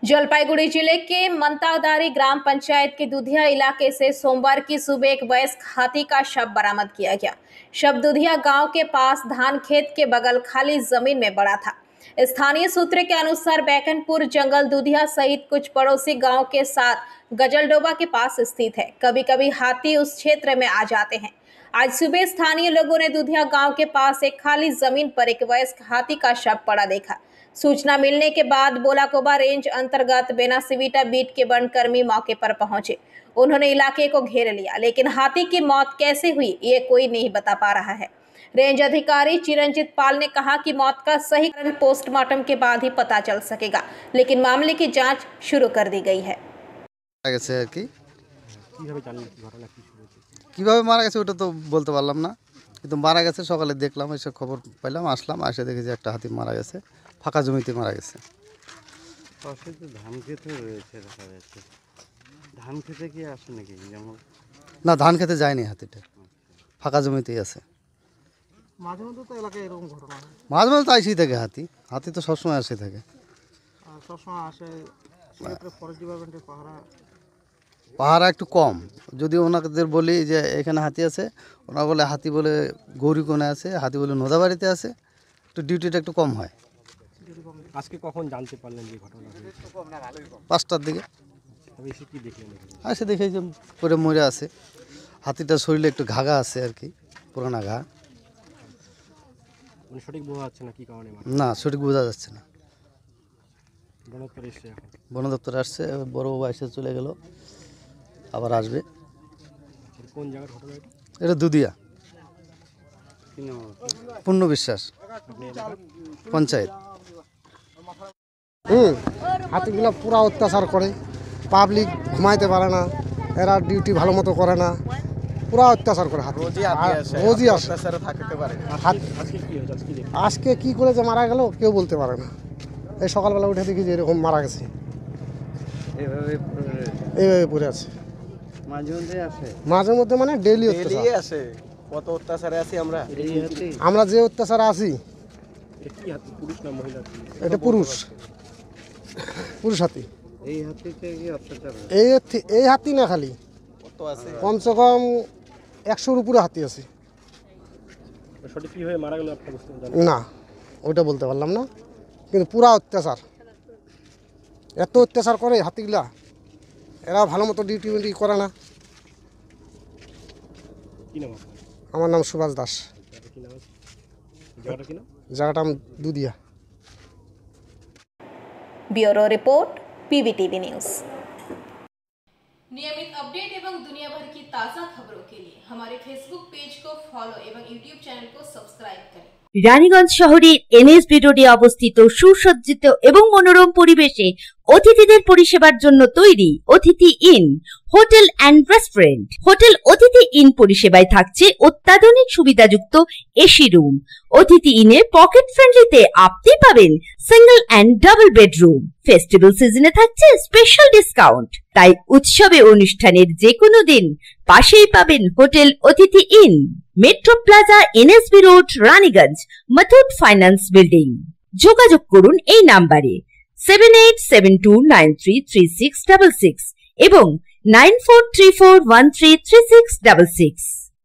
जलपाईगुड़ी जिले के मंतावदारी ग्राम पंचायत के दुधिया इलाके से सोमवार की सुबह एक वयस्क हाथी का शव बरामद किया गया। शव दुधिया गांव के पास धान खेत के बगल खाली जमीन में पड़ा था। स्थानीय सूत्र के अनुसार बैकनपुर जंगल दुधिया सहित कुछ पड़ोसी गांव के साथ गजलडोबा के पास स्थित है। कभी कभी हाथी उस क्षेत्र में आ जाते हैं। आज सुबह स्थानीय लोगों ने दुधिया गांव के पास एक खाली जमीन पर एक वयस्क हाथी का शव पड़ा देखा। सूचना मिलने के बाद बोलाकोबा रेंज अंतर्गत बेनासिविटा बीट के वनकर्मी मौके पर पहुंचे। उन्होंने इलाके को घेर लिया, लेकिन हाथी की मौत कैसे हुई ये कोई नहीं बता पा रहा है। रेंज अधिकारी चिरंजीत पाल ने कहा कि मौत का सही कारण पोस्टमार्टम के बाद ही पता चल सकेगा, लेकिन मामले की जांच शुरू कर दी गई है। কিভাবে মারা গেছে ওটা তো বলতে পারলাম না, কিন্তু মারা গেছে সকালে দেখলাম, এসে খবর পেলাম, আসলাম, এসে দেখি যে একটা হাতি মারা গেছে, ফাঁকা জমিতে মারা গেছে। পাশে তো ধান খেতে রয়েছে, দেখা যাচ্ছে ধান খেতে কি আসে নাকি? যেমন না, ধান খেতে যায়নি, হাতিটা ফাঁকা জমিতেই আছে। মাঝে মধ্যে তো এলাকায় এরকম ঘটনা হয়, মাঝে মাঝে তো আসেই থাকে হাতি, হাতি তো সবসময় আসে থাকে, সবসময় আসে। সেক্ষেত্রে ফরেস্ট ডিপার্টমেন্টের পাহারা একটু কম। যদি ওনাদের বলি যে এখানে হাতি আছে, ওনারা বলে হাতি বলে গৌরীকোণে আছে, হাতি বলে নোদাবাড়িতে আছে, একটু ডিউটিটা একটু কম হয়। আজকে কখন জানতে পারলেন যে ঘটনা হয়েছে? 5টার দিকে এসে কি দেখলেন? এসে দেখে যে পরে মরে আছে। হাতিটার শরীরে একটু ঘাঘা আছে আর কি, পুরানা ঘা। সঠিক বোঝা যাচ্ছে না কি কারণে? না, সঠিক বোঝা যাচ্ছে না। বন দপ্তর এসে এখন বন দপ্তর আসছে, বড় বাবা এসে চলে গেল, আবার আসবে। কোন জায়গার ঘটনা এটা? এটা দুধিয়া কি নাম? পূর্ণ বিশ্বাস, পঞ্চায়েত। হাতিগুলো পুরা অত্যাচার করে, পাবলিক ঘুমাইতে পারে না, এরা ডিউটি ভালো মতো করে না, পুরা অত্যাচার করে। হাতি রোজই আসে। আজকে কি করে যে মারা গেল কেউ বলতে পারে না। এই সকালবেলা উঠে দেখি যে এরকম মারা গেছে, এইভাবে পড়ে আছে। মাঝে মধ্যে মানে ডেইলি আসে। কত অত্যাচারে আছি আমরা। আমরা যে অত্যাচারে আছি। পুরুষ না মহিলা? এটা পুরুষ হাতি। এই হাতিতে কি অত্যাচার? এই হাতি না, খালি কমসে কম 100-র উপরে হাতি আছে। সঠিক কিভাবে মারা গেল না, ওইটা বলতে পারলাম না, কিন্তু পুরা অত্যাচার, এত অত্যাচার করে হাতিগুলা, এরা ভালো মতো ডিউটি করে না। আমার নাম সুভাষ দাস। জায়গাটা Dudhia. Bureau report PVTV news. नियमित अपडेट एवं दुनिया भर की ताज़ा खबरों के लिए हमारे फेसबुक पेज को फॉलो एवं यूट्यूब चैनल को सब्सक्राइब करें। রানীগঞ্জ শহরের এনএসবি রোডে অবস্থিত সুসজ্জিত এবং মনোরম পরিবেশে অতিথিদের পরিষেবার জন্য তৈরি অতিথি in hotel and restaurant. Hotel অতিথি ইন পরিষেবায় থাকছে অত্যাধুনিক সুবিধাযুক্ত এসি রুম। অতিথি ইনে পকেট ফ্রেন্ডলিতে আপনি পাবেন single and double bedroom. Festival সিজনে থাকছে স্পেশাল ডিসকাউন্ট। তাই উৎসবে অনুষ্ঠানের যে কোনো দিন পাশেই পাবেন হোটেল অতিথি in, metro plaza, NSB road, Raniganj, Muthoot finance building. যোগাযোগ করুন এই নাম্বারে 7872933666 এবং 9434133666।